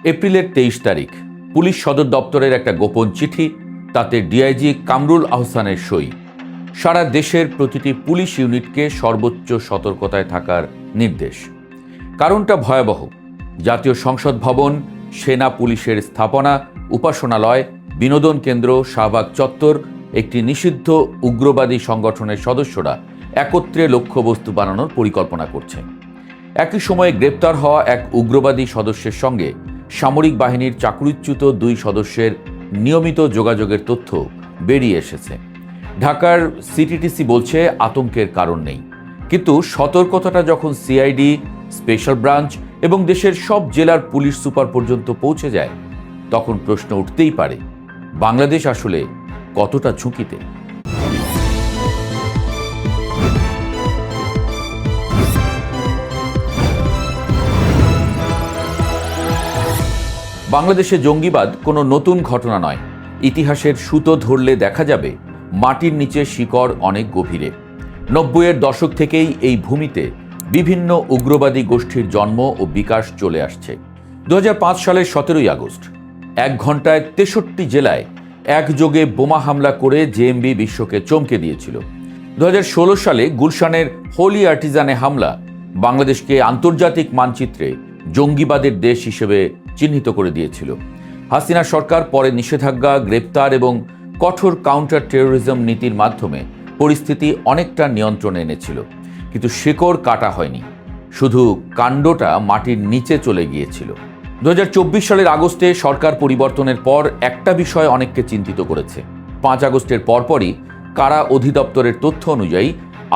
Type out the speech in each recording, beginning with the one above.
এপ্রিলের 23 তারিখ পুলিশ সদর দপ্তরের একটা গোপন চিঠি, তাতে ডিআইজি কামরুল আহসানের সই। সারা দেশের প্রতিটি পুলিশ ইউনিটকে সর্বোচ্চ সতর্কতায় থাকার নির্দেশ। কারণটা ভয়াবহ। জাতীয় সংসদ ভবন, সেনা পুলিশের স্থাপনা, উপাসনালয়, বিনোদন কেন্দ্র, শাহবাগ চত্বর, একটি নিষিদ্ধ উগ্রবাদী সংগঠনের সদস্যরা একত্রে লক্ষ্যবস্তু বানানোর পরিকল্পনা করছে। একই সময়ে গ্রেপ্তার হওয়া এক উগ্রবাদী সদস্যের সঙ্গে সামরিক বাহিনীর চাকরিচ্যুত 2 সদস্যের নিয়মিত যোগাযোগের তথ্য বেরিয়ে এসেছে। ঢাকার সিটিটিসি বলছে আতঙ্কের কারণ নেই, কিন্তু সতর্কতাটা যখন সিআইডি, স্পেশাল ব্রাঞ্চ এবং দেশের সব জেলার পুলিশ সুপার পর্যন্ত পৌঁছে যায়, তখন প্রশ্ন উঠতেই পারে, বাংলাদেশ আসলে কতটা ঝুঁকিতে? বাংলাদেশে জঙ্গিবাদ কোনো নতুন ঘটনা নয়। ইতিহাসের সুতো ধরলে দেখা যাবে মাটির নিচে শিকড় অনেক গভীরে। 90-এর দশক থেকেই এই ভূমিতে বিভিন্ন উগ্রবাদী গোষ্ঠীর জন্ম ও বিকাশ চলে আসছে। 2005 সালের 17ই আগস্ট 1 ঘন্টায় 63 জেলায় একযোগে বোমা হামলা করে জেএমবি বিশ্বকে চমকে দিয়েছিল। 2016 সালে গুলশানের হোলি আর্টিজানে হামলা বাংলাদেশকে আন্তর্জাতিক মানচিত্রে জঙ্গিবাদের দেশ হিসেবে চিহ্নিত করে দিয়েছিল। হাসিনা সরকার পরে নিষেধাজ্ঞা, গ্রেপ্তার এবং কঠোর কাউন্টার টেরোরিজম নীতির মাধ্যমে পরিস্থিতি অনেকটা নিয়ন্ত্রণে এনেছিল, কিন্তু শেকড় কাটা হয়নি, শুধু কাণ্ডটা মাটির নিচে চলে গিয়েছিল। 2024 সালের আগস্টে সরকার পরিবর্তনের পর একটা বিষয় অনেককে চিন্তিত করেছে। 5 আগস্টের পরপরই কারা অধিদপ্তরের তথ্য অনুযায়ী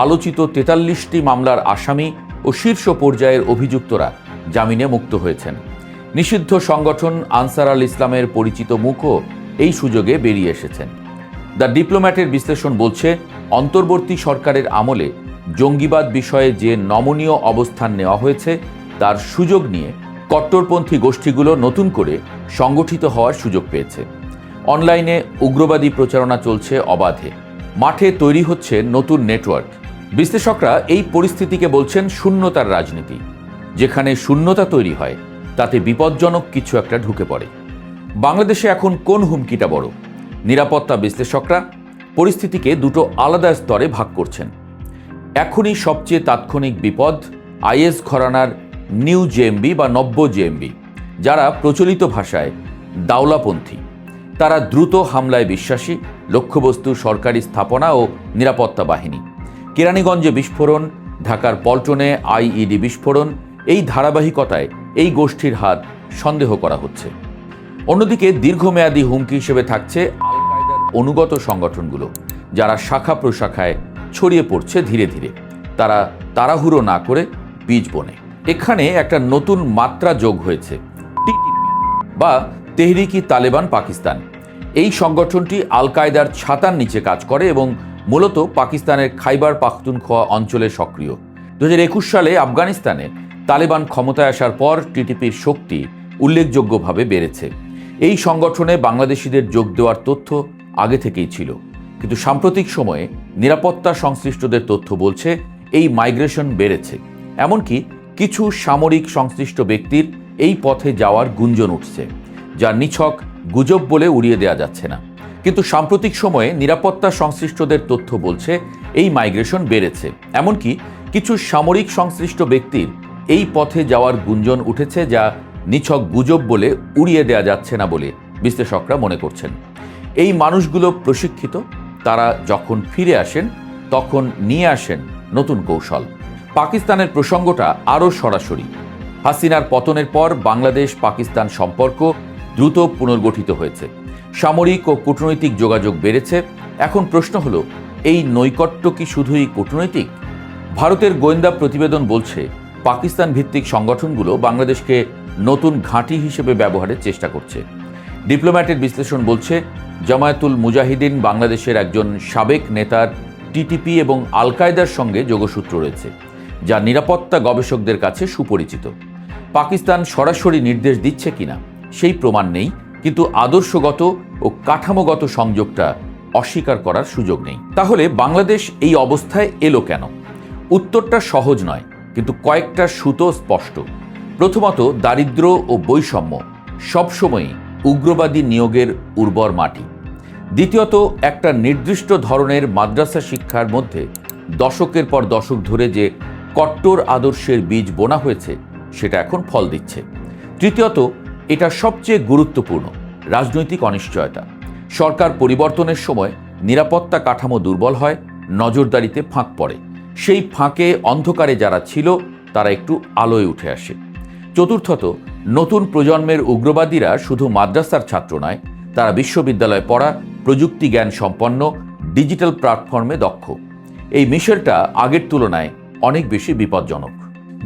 আলোচিত 43টি মামলার আসামি ও শীর্ষ পর্যায়ের অভিযুক্তরা জামিনে মুক্ত হয়েছেন। নিষিদ্ধ সংগঠন আনসার আল ইসলামের পরিচিত মুখও এই সুযোগে বেরিয়ে এসেছেন। দ্য ডিপ্লোম্যাটের বিশ্লেষণ বলছে, অন্তর্বর্তী সরকারের আমলে জঙ্গিবাদ বিষয়ে যে নমনীয় অবস্থান নেওয়া হয়েছে, তার সুযোগ নিয়ে কট্টরপন্থী গোষ্ঠীগুলো নতুন করে সংগঠিত হওয়ার সুযোগ পেয়েছে। অনলাইনে উগ্রবাদী প্রচারণা চলছে অবাধে, মাঠে তৈরি হচ্ছে নতুন নেটওয়ার্ক। বিশ্লেষকরা এই পরিস্থিতিকে বলছেন শূন্যতার রাজনীতি। যেখানে শূন্যতা তৈরি হয়, তাতে বিপজ্জনক কিছু একটা ঢুকে পড়ে। বাংলাদেশে এখন কোন হুমকিটা বড়? নিরাপত্তা বিশ্লেষকরা পরিস্থিতিকে দুটো আলাদা স্তরে ভাগ করছেন। এখনই সবচেয়ে তাৎক্ষণিক বিপদ আইএস ঘরানার নিউ জেএমবি বা নব্য জেএমবি, যারা প্রচলিত ভাষায় দাওলাপন্থী। তারা দ্রুত হামলায় বিশ্বাসী, লক্ষ্যবস্তু সরকারি স্থাপনা ও নিরাপত্তা বাহিনী। কেরানীগঞ্জে বিস্ফোরণ, ঢাকার পল্টনে আইইডি বিস্ফোরণ, এই ধারাবাহিকতায় এই গোষ্ঠীর হাত সন্দেহ করা হচ্ছে। অন্যদিকে দীর্ঘমেয়াদী হুমকি হিসেবে থাকছে আল কায়দার অনুগত সংগঠনগুলো, যারা শাখা প্রশাখায় ছড়িয়ে পড়ছে ধীরে ধীরে। তারা তাড়াহুড়ো না করে বীজ বোনে। এখানে একটা নতুন মাত্রা যোগ হয়েছে, টিটিপি বা তেহরিকি তালেবান পাকিস্তান। এই সংগঠনটি আল কায়দার ছাতার নিচে কাজ করে এবং মূলত পাকিস্তানের খাইবার পাখতুনখোয়া অঞ্চলে সক্রিয়। 2021 সালে আফগানিস্তানে তালেবান ক্ষমতায় আসার পর টিটিপির শক্তি উল্লেখযোগ্যভাবে বেড়েছে। এই সংগঠনে বাংলাদেশিদের যোগ দেওয়ার তথ্য আগে থেকেই ছিল, কিন্তু সাম্প্রতিক সময়ে নিরাপত্তা সংশ্লিষ্টদের তথ্য বলছে এই মাইগ্রেশন বেড়েছে। এমনকি কিছু সামরিক সংশ্লিষ্ট ব্যক্তির এই পথে যাওয়ার গুঞ্জন উঠছে, যা নিছক গুজব বলে উড়িয়ে দেওয়া যাচ্ছে না। কিন্তু সাম্প্রতিক সময়ে নিরাপত্তা সংশ্লিষ্টদের তথ্য বলছে এই মাইগ্রেশন বেড়েছে। এমনকি কিছু সামরিক সংশ্লিষ্ট ব্যক্তির এই পথে যাওয়ার গুঞ্জন উঠেছে, যা নিছক গুজব বলে উড়িয়ে দেওয়া যাচ্ছে না বলে বিশ্লেষকরা মনে করছেন। এই মানুষগুলো প্রশিক্ষিত, তারা যখন ফিরে আসেন তখন নিয়ে আসেন নতুন কৌশল। পাকিস্তানের প্রসঙ্গটা আরও সরাসরি। হাসিনার পতনের পর বাংলাদেশ পাকিস্তান সম্পর্ক দ্রুত পুনর্গঠিত হয়েছে, সামরিক ও কূটনৈতিক যোগাযোগ বেড়েছে। এখন প্রশ্ন হলো, এই নৈকট্য কি শুধুই কূটনৈতিক? ভারতের গোয়েন্দা প্রতিবেদন বলছে পাকিস্তান ভিত্তিক সংগঠনগুলো বাংলাদেশকে নতুন ঘাঁটি হিসেবে ব্যবহারের চেষ্টা করছে। ডিপ্লোম্যাটের বিশ্লেষণ বলছে, জামায়াতুল মুজাহিদিন বাংলাদেশের একজন সাবেক নেতার টিটিপি এবং আল কায়দার সঙ্গে যোগসূত্র রয়েছে, যা নিরাপত্তা গবেষকদের কাছে সুপরিচিত। পাকিস্তান সরাসরি নির্দেশ দিচ্ছে কিনা সেই প্রমাণ নেই, কিন্তু আদর্শগত ও কাঠামোগত সংযোগটা অস্বীকার করার সুযোগ নেই। তাহলে বাংলাদেশ এই অবস্থায় এলো কেন? উত্তরটা সহজ নয়, কিন্তু কয়েকটা সুতো স্পষ্ট। প্রথমত, দারিদ্র্য ও বৈষম্য। সবসময়ই উগ্রবাদী নিয়োগের উর্বর মাটি। দ্বিতীয়ত, একটা নির্দিষ্ট ধরনের মাদ্রাসা শিক্ষার মধ্যে দশকের পর দশক ধরে যে কট্টর আদর্শের বীজ বোনা হয়েছে সেটা এখন ফল দিচ্ছে। তৃতীয়ত, এটা সবচেয়ে গুরুত্বপূর্ণ, রাজনৈতিক অনিশ্চয়তা। সরকার পরিবর্তনের সময় নিরাপত্তা কাঠামো দুর্বল হয়, নজরদারিতে ফাঁক পড়ে। সেই ফাঁকে অন্ধকারে যারা ছিল তারা একটু আলোয় উঠে আসে। চতুর্থত, নতুন প্রজন্মের উগ্রবাদীরা শুধু মাদ্রাসার ছাত্র নয়, তারা বিশ্ববিদ্যালয়ে পড়া, প্রযুক্তি জ্ঞান সম্পন্ন, ডিজিটাল প্ল্যাটফর্মে দক্ষ। এই মিশেলটা আগের তুলনায় অনেক বেশি বিপজ্জনক।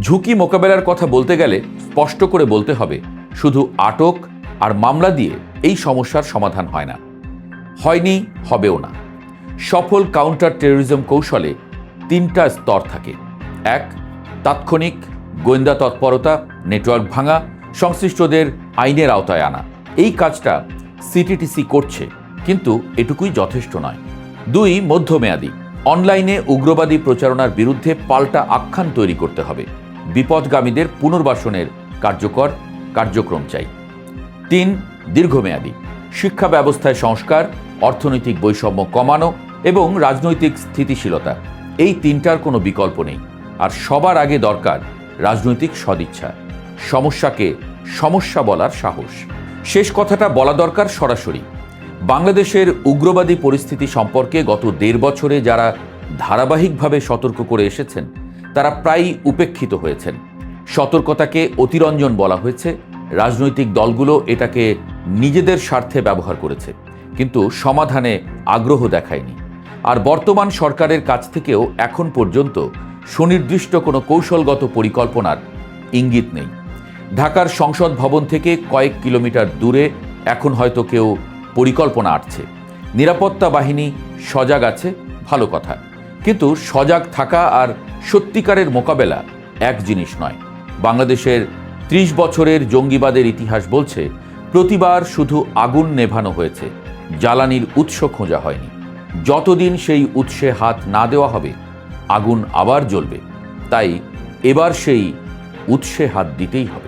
ঝুঁকি মোকাবেলার কথা বলতে গেলে স্পষ্ট করে বলতে হবে, শুধু আটক আর মামলা দিয়ে এই সমস্যার সমাধান হয় না, হয়নি, হবেও না। সফল কাউন্টার টেরোরিজম কৌশলে 3টা স্তর থাকে। 1, তাৎক্ষণিক গোয়েন্দা তৎপরতা, নেটওয়ার্ক ভাঙা, সংশ্লিষ্টদের আইনের আওতায় আনা। এই কাজটা সিটিটিসি করছে, কিন্তু এটুকুই যথেষ্ট নয়। 2, মধ্যমেয়াদী, অনলাইনে উগ্রবাদী প্রচারণার বিরুদ্ধে পাল্টা আখ্যান তৈরি করতে হবে। বিপদগামীদের পুনর্বাসনের কার্যকর কার্যক্রম চাই। 3, দীর্ঘমেয়াদী, শিক্ষা ব্যবস্থায় সংস্কার, অর্থনৈতিক বৈষম্য কমানো এবং রাজনৈতিক স্থিতিশীলতা। এই 3টার কোনো বিকল্প নেই। আর সবার আগে দরকার রাজনৈতিক সদিচ্ছা, সমস্যাকে সমস্যা বলার সাহস। শেষ কথাটা বলা দরকার সরাসরি। বাংলাদেশের উগ্রবাদী পরিস্থিতি সম্পর্কে গত 1.5 বছরে যারা ধারাবাহিকভাবে সতর্ক করে এসেছেন তারা প্রায়ই উপেক্ষিত হয়েছেন। সতর্কতাকে অতিরঞ্জন বলা হয়েছে, রাজনৈতিক দলগুলো এটাকে নিজেদের স্বার্থে ব্যবহার করেছে, কিন্তু সমাধানে আগ্রহ দেখায়নি। আর বর্তমান সরকারের কাছ থেকেও এখন পর্যন্ত সুনির্দিষ্ট কোনো কৌশলগত পরিকল্পনার ইঙ্গিত নেই। ঢাকার সংসদ ভবন থেকে কয়েক কিলোমিটার দূরে এখন হয়তো কেউ পরিকল্পনা আঁটছে। নিরাপত্তা বাহিনী সজাগ আছে, ভালো কথা, কিন্তু সজাগ থাকা আর সত্যিকারের মোকাবেলা এক জিনিস নয়। বাংলাদেশের 30 বছরের জঙ্গিবাদের ইতিহাস বলছে, প্রতিবার শুধু আগুন নেভানো হয়েছে, জ্বালানির উৎস খোঁজা হয়নি। যতদিন সেই উৎসে হাত না দেওয়া হবে আগুন আবার জ্বলবে। তাই এবার সেই উৎসে হাত দিতেই হবে।